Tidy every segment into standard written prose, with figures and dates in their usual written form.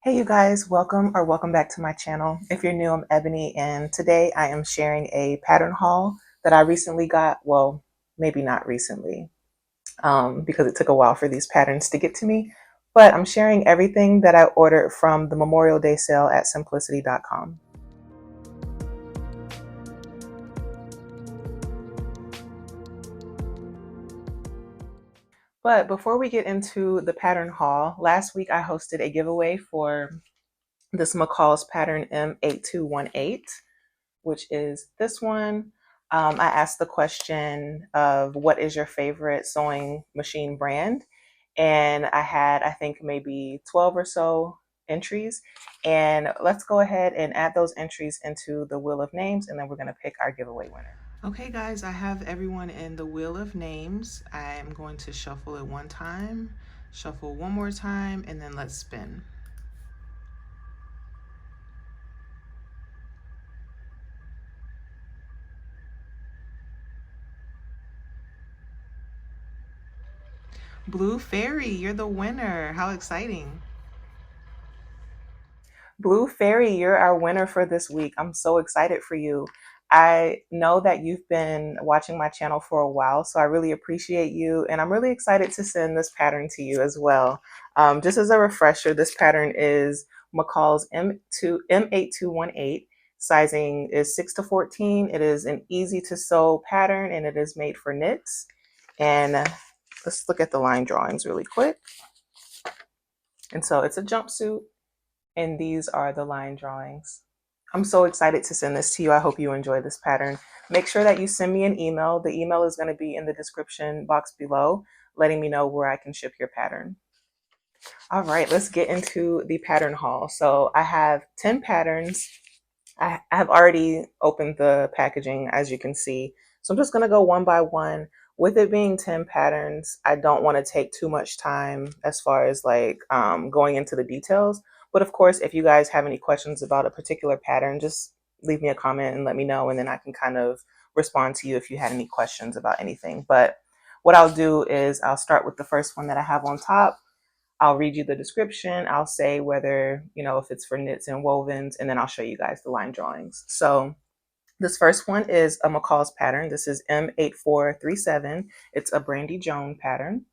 Hey you guys, welcome back to my channel. If you're new, I'm Ebony, and today I am sharing a pattern haul that I recently got. Well, maybe not recently, because it took a while for these patterns to get to me, but I'm sharing everything that I ordered from the Memorial Day sale at Sewcially.Awkward. But before we get into the pattern haul, last week I hosted a giveaway for this McCall's pattern M8218, which is this one. I asked the question of what is your favorite sewing machine brand? And I had, I think, maybe 12 or so entries. And let's go ahead and add those entries into the wheel of names, and then we're going to pick our giveaway winner. Okay, guys, I have everyone in the wheel of names. I'm going to shuffle it one time, shuffle one more time, and then let's spin. Blue Fairy, you're the winner. How exciting. Blue Fairy, you're our winner for this week. I'm so excited for you. I know that you've been watching my channel for a while, so I really appreciate you, and I'm really excited to send this pattern to you as well. Just as a refresher, this pattern is McCall's M8218. Sizing is 6 to 14. It is an easy to sew pattern, and it is made for knits. And let's look at the line drawings really quick. And so it's a jumpsuit, and these are the line drawings. I'm so excited to send this to you. I hope you enjoy this pattern. Make sure that you send me an email. The email is going to be in the description box below, letting me know where I can ship your pattern. All right, let's get into the pattern haul. So I have 10 patterns. I have already opened the packaging, as you can see. So I'm just going to go one by one. With it being 10 patterns, I don't want to take too much time as far as like going into the details. But of course, if you guys have any questions about a particular pattern, just leave me a comment and let me know, and then I can kind of respond to you if you had any questions about anything. But what I'll do is I'll start with the first one that I have on top. I'll read you the description. I'll say whether, if it's for knits and wovens, and then I'll show you guys the line drawings. So this first one is a McCall's pattern. This is M8437. It's a Brandy Joan pattern.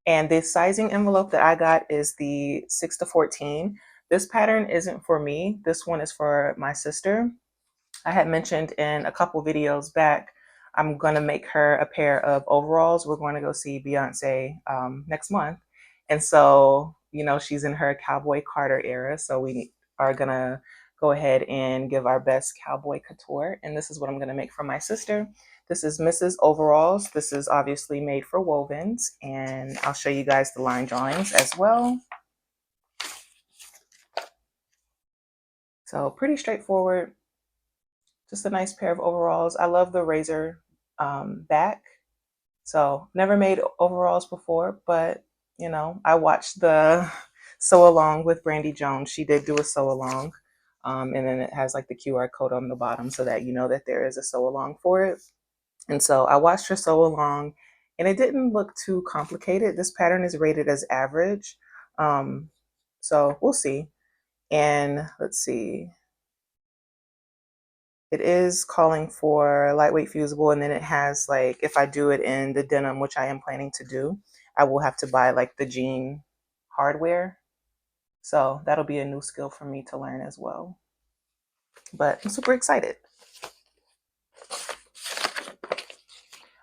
And the sizing envelope that I got is the 6 to 14. This pattern isn't for me. This one is for my sister. I had mentioned in a couple videos back, I'm going to make her a pair of overalls. We're going to go see Beyonce next month. And so, she's in her Cowboy Carter era. So we are going to go ahead and give our best cowboy couture. And this is what I'm going to make for my sister. This is Mrs. Overalls. This is obviously made for wovens. And I'll show you guys the line drawings as well. So pretty straightforward. Just a nice pair of overalls. I love the razor back. So never made overalls before, but I watched the sew along with Brandy Jones. She did do a sew along. And then it has like the QR code on the bottom so that you know that there is a sew along for it. And so I watched her sew along, and it didn't look too complicated. This pattern is rated as average. So we'll see. And let's see. It is calling for lightweight fusible, and then it has like, if I do it in the denim, which I am planning to do, I will have to buy like the jean hardware. So that'll be a new skill for me to learn as well. But I'm super excited.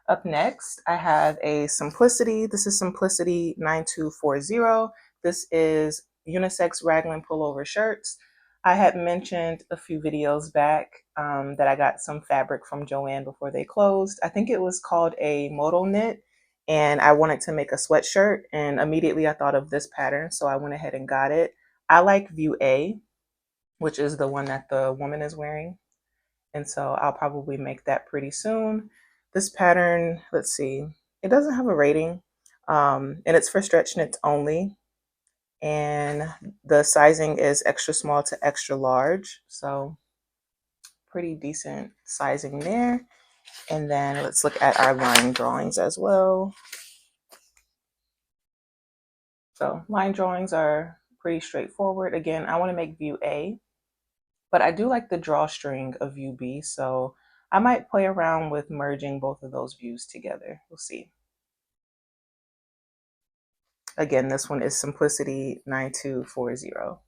Up next, I have a Simplicity. This is Simplicity 9240. This is unisex raglan pullover shirts. I had mentioned a few videos back that I got some fabric from Joann before they closed. I think it was called a modal knit, and I wanted to make a sweatshirt, and immediately I thought of this pattern, so I went ahead and got it. I like view A, which is the one that the woman is wearing, and so I'll probably make that pretty soon. This pattern, let's see, it doesn't have a rating, and it's for stretch knits only. And the sizing is extra small to extra large. So pretty decent sizing there. And then let's look at our line drawings as well. So line drawings are pretty straightforward. Again, I want to make view A, but I do like the drawstring of view B, so I might play around with merging both of those views together. We'll see. Again, this one is Simplicity9240.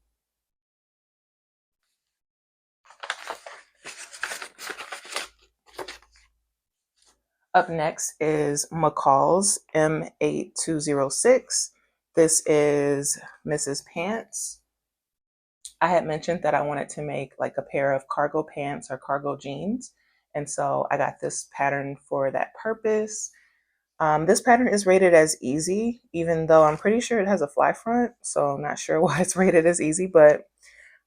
Up next is McCall's M8206. This is Mrs. Pants. I had mentioned that I wanted to make like a pair of cargo pants or cargo jeans. And so I got this pattern for that purpose. This pattern is rated as easy, even though I'm pretty sure it has a fly front. So I'm not sure why it's rated as easy, but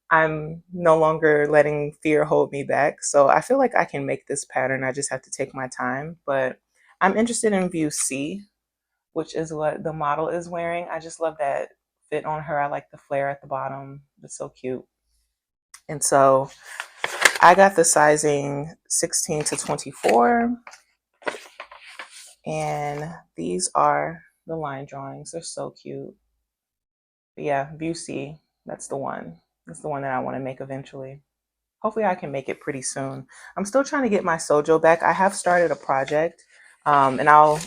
I'm no longer letting fear hold me back. So I feel like I can make this pattern. I just have to take my time. But I'm interested in view C, which is what the model is wearing. I just love that fit on her. I like the flare at the bottom. It's so cute. And so I got the sizing 16 to 24. And these are the line drawings. They're so cute. But yeah, view C, that's the one. That's the one that I want to make eventually. Hopefully I can make it pretty soon. I'm still trying to get my Sojo back. I have started a project, and I'll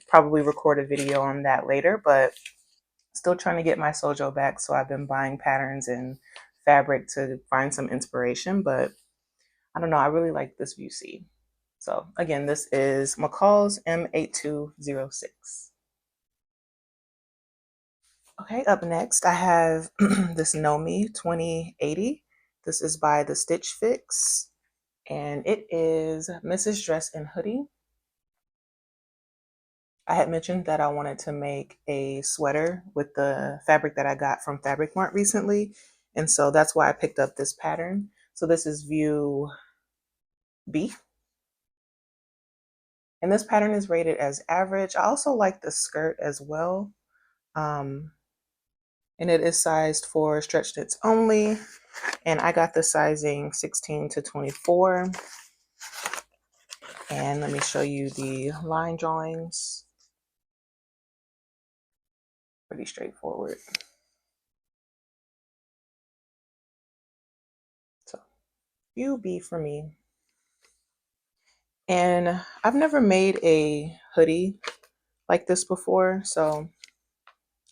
probably record a video on that later, but still trying to get my Sojo back. So I've been buying patterns and fabric to find some inspiration, but I don't know. I really like this view C. So again, this is McCall's M8206. Okay, up next I have this Nomi 2080. This is by the Stitch Fix, and it is Mrs. Dress in Hoodie. I had mentioned that I wanted to make a sweater with the fabric that I got from Fabric Mart recently, and so that's why I picked up this pattern. So this is view B, and this pattern is rated as average. I also like the skirt as well. And it is sized for stretch knits only. And I got the sizing 16 to 24. And let me show you the line drawings. Pretty straightforward. So, view B for me. And I've never made a hoodie like this before, so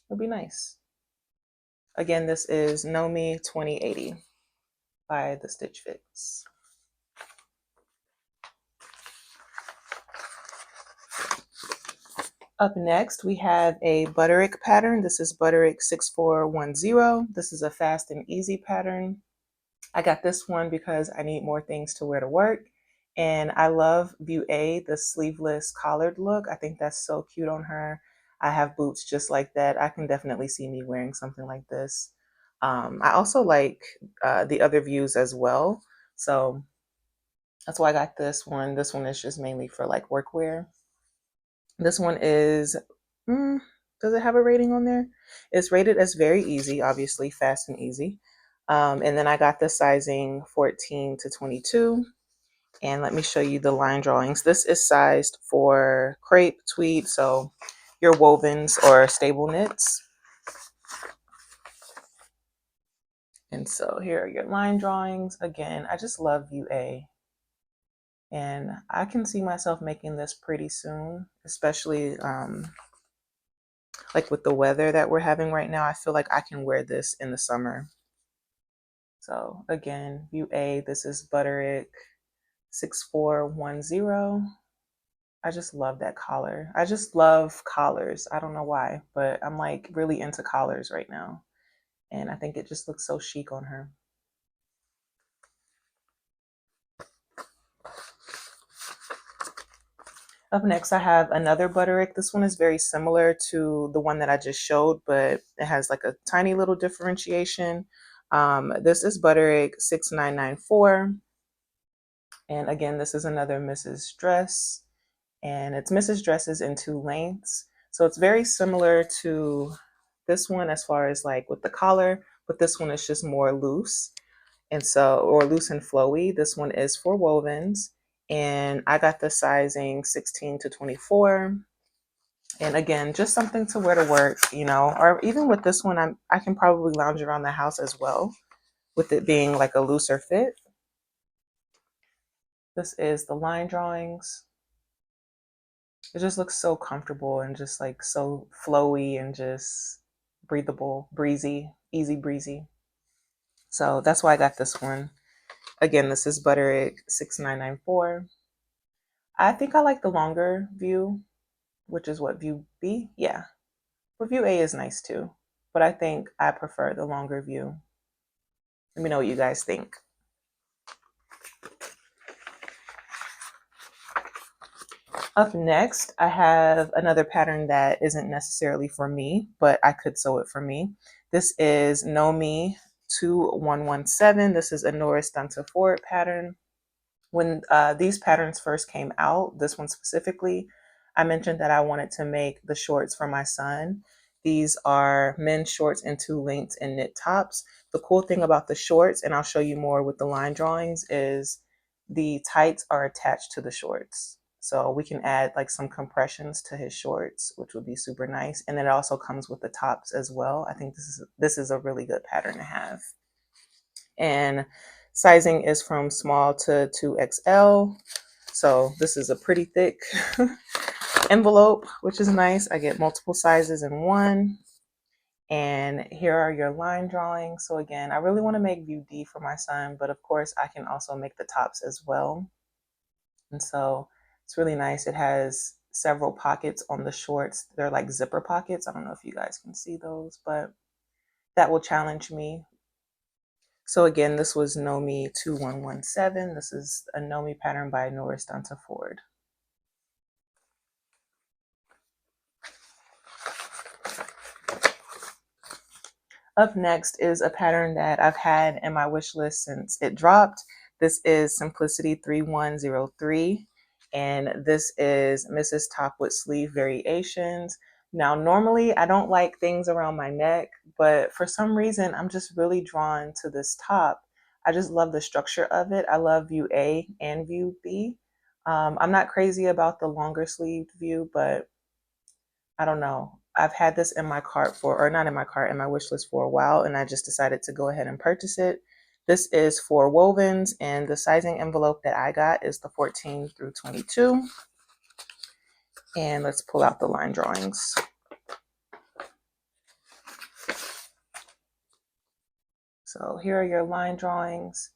it'll be nice. Again, this is Nomi 2080 by the Stitch Fix. Up next, we have a Butterick pattern. This is Butterick 6410. This is a fast and easy pattern. I got this one because I need more things to wear to work. And I love view A, the sleeveless collared look. I think that's so cute on her. I have boots just like that. I can definitely see me wearing something like this. I also like the other views as well. So that's why I got this one. This one is just mainly for like workwear. This one is, does it have a rating on there? It's rated as very easy, obviously fast and easy. And then I got the sizing 14 to 22. And let me show you the line drawings. This is sized for crepe, tweed, so your wovens or stable knits. And so here are your line drawings. Again, I just love view A. And I can see myself making this pretty soon, especially like with the weather that we're having right now. I feel like I can wear this in the summer. So again, view A, this is Butterick 6410. I just love that collar. I just love collars. I don't know why, but I'm like really into collars right now. And I think it just looks so chic on her. Up next, I have another Butterick. This one is very similar to the one that I just showed, but it has like a tiny little differentiation. This is Butterick 6994. And again, this is another Mrs. Dress. And it's Mrs. Dresses in 2 lengths. So it's very similar to this one as far as like with the collar, but this one is just more loose. And so, or loose and flowy. This one is for wovens. And I got the sizing 16 to 24. And again, just something to wear to work, you know, or even with this one, I can probably lounge around the house as well with it being like a looser fit. This is the line drawings. It just looks so comfortable and just like so flowy and just breathable, breezy, easy breezy. So that's why I got this one. Again, this is Butterick 6994. I think I like the longer view, which is what, view B? Yeah. But view A is nice too. But I think I prefer the longer view. Let me know what you guys think. Up next, I have another pattern that isn't necessarily for me, but I could sew it for me. This is Nomi 2117. This is a Norris Dunta Ford pattern. When these patterns first came out, this one specifically, I mentioned that I wanted to make the shorts for my son. These are men's shorts in 2 lengths and knit tops. The cool thing about the shorts, and I'll show you more with the line drawings, is the tights are attached to the shorts. So we can add like some compressions to his shorts, which would be super nice. And then it also comes with the tops as well. I think this is a really good pattern to have. And sizing is from small to 2XL. So this is a pretty thick envelope, which is nice. I get multiple sizes in one. And here are your line drawings. So again, I really want to make view D for my son, but of course I can also make the tops as well. And so it's really nice. It has several pockets on the shorts. They're like zipper pockets. I don't know if you guys can see those, but that will challenge me. So again, this was Nomi 2117. This is a Nomi pattern by Norris Dunta Ford. Up next is a pattern that I've had in my wish list since it dropped. This is Simplicity 3103, and this is Mrs. Top with sleeve variations. Now, normally I don't like things around my neck, but for some reason I'm just really drawn to this top. I just love the structure of it. I love view A and view B. I'm not crazy about the longer sleeved view, but I don't know. I've had this in my cart for, or not in my cart, in my wish list for a while, and I just decided to go ahead and purchase it. This is for wovens, and the sizing envelope that I got is the 14 through 22. And let's pull out the line drawings. So here are your line drawings.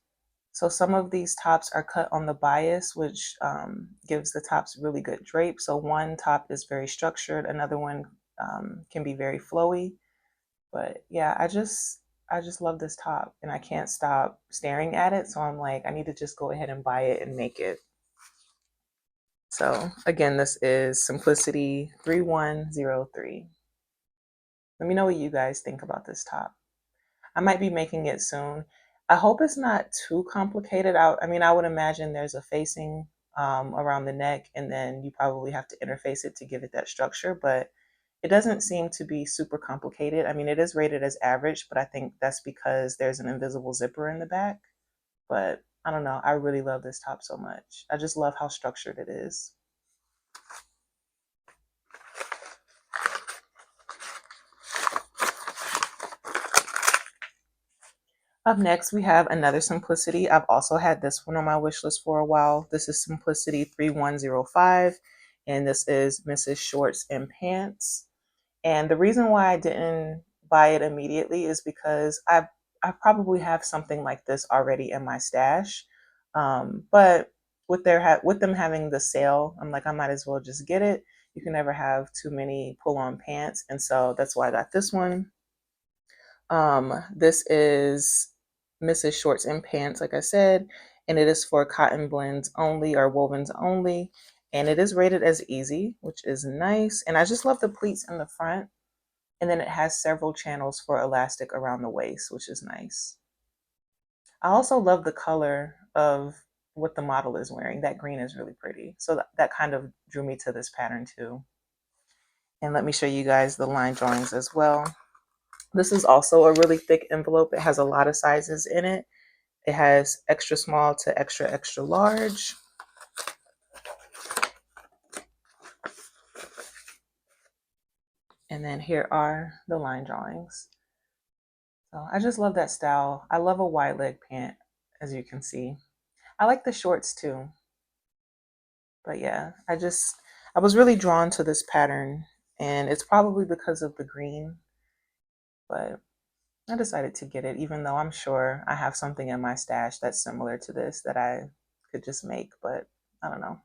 So some of these tops are cut on the bias, which gives the tops really good drape. So one top is very structured, another one can be very flowy. But yeah, I just love this top and I can't stop staring at it. So I'm like, I need to just go ahead and buy it and make it. So again, this is Simplicity 3103. Let me know what you guys think about this top. I might be making it soon. I hope it's not too complicated. I mean, I would imagine there's a facing around the neck, and then you probably have to interface it to give it that structure, but it doesn't seem to be super complicated. I mean, it is rated as average, but I think that's because there's an invisible zipper in the back. But I don't know. I really love this top so much. I just love how structured it is. Up next, we have another Simplicity. I've also had this one on my wish list for a while. This is Simplicity 3105, and this is Mrs. Shorts and Pants. And the reason why I didn't buy it immediately is because I probably have something like this already in my stash. But with with them having the sale, I'm like, I might as well just get it. You can never have too many pull-on pants, and so that's why I got this one. This is Mrs. Shorts and Pants, like I said, and it is for cotton blends only or wovens only. And it is rated as easy, which is nice. And I just love the pleats in the front. And then it has several channels for elastic around the waist, which is nice. I also love the color of what the model is wearing. That green is really pretty. So that kind of drew me to this pattern too. And let me show you guys the line drawings as well. This is also a really thick envelope. It has a lot of sizes in it. It has extra small to extra, extra large. And then here are the line drawings. So I just love that style. I love a wide leg pant, as you can see. I like the shorts too. But yeah, I was really drawn to this pattern, and it's probably because of the green, but I decided to get it, even though I'm sure I have something in my stash that's similar to this that I could just make, but I don't know.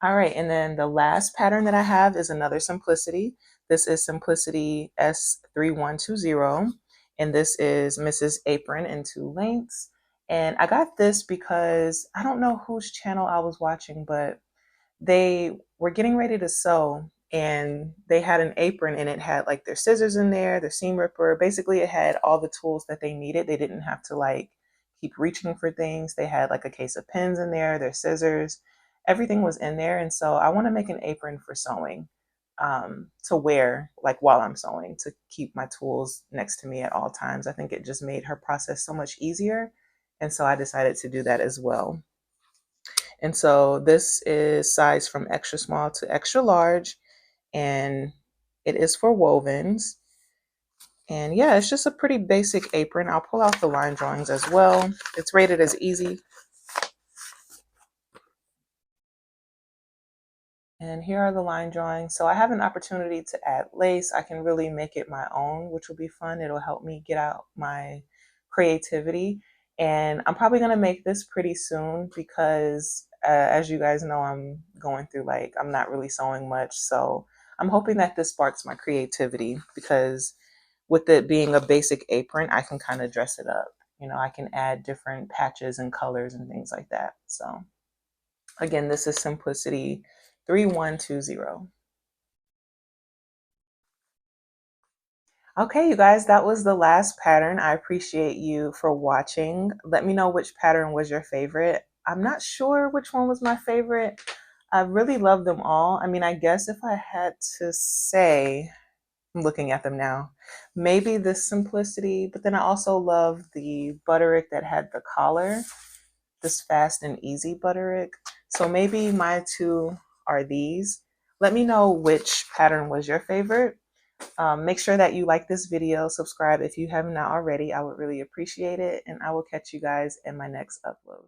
All right, and then the last pattern that I have is another Simplicity. This is Simplicity S3120, and this is Mrs. Apron in 2 lengths. And I got this because I don't know whose channel I was watching, but they were getting ready to sew, and they had an apron, and it had like their scissors in there, their seam ripper. Basically, it had all the tools that they needed. They didn't have to like keep reaching for things. They had like a case of pins in there, their scissors, everything was in there. And so I want to make an apron for sewing, to wear like while I'm sewing, to keep my tools next to me at all times. I think it just made her process so much easier. And so I decided to do that as well. And so this is size from extra small to extra large, and it is for wovens. And yeah, it's just a pretty basic apron. I'll pull out the line drawings as well. It's rated as easy. And here are the line drawings. So I have an opportunity to add lace. I can really make it my own, which will be fun. It'll help me get out my creativity. And I'm probably going to make this pretty soon because as you guys know, I'm going through like, I'm not really sewing much. So I'm hoping that this sparks my creativity, because with it being a basic apron, I can kind of dress it up. You know, I can add different patches and colors and things like that. So again, this is Simplicity 3120. Okay, you guys, that was the last pattern. I appreciate you for watching. Let me know which pattern was your favorite. I'm not sure which one was my favorite. I really love them all. I mean, I guess if I had to say, I'm looking at them now, maybe the Simplicity, but then I also love the Butterick that had the collar, this fast and easy Butterick. So maybe my two are these. Let me know which pattern was your favorite. Make sure that you like this video, subscribe if you have not already. I would really appreciate it, and I will catch you guys in my next upload.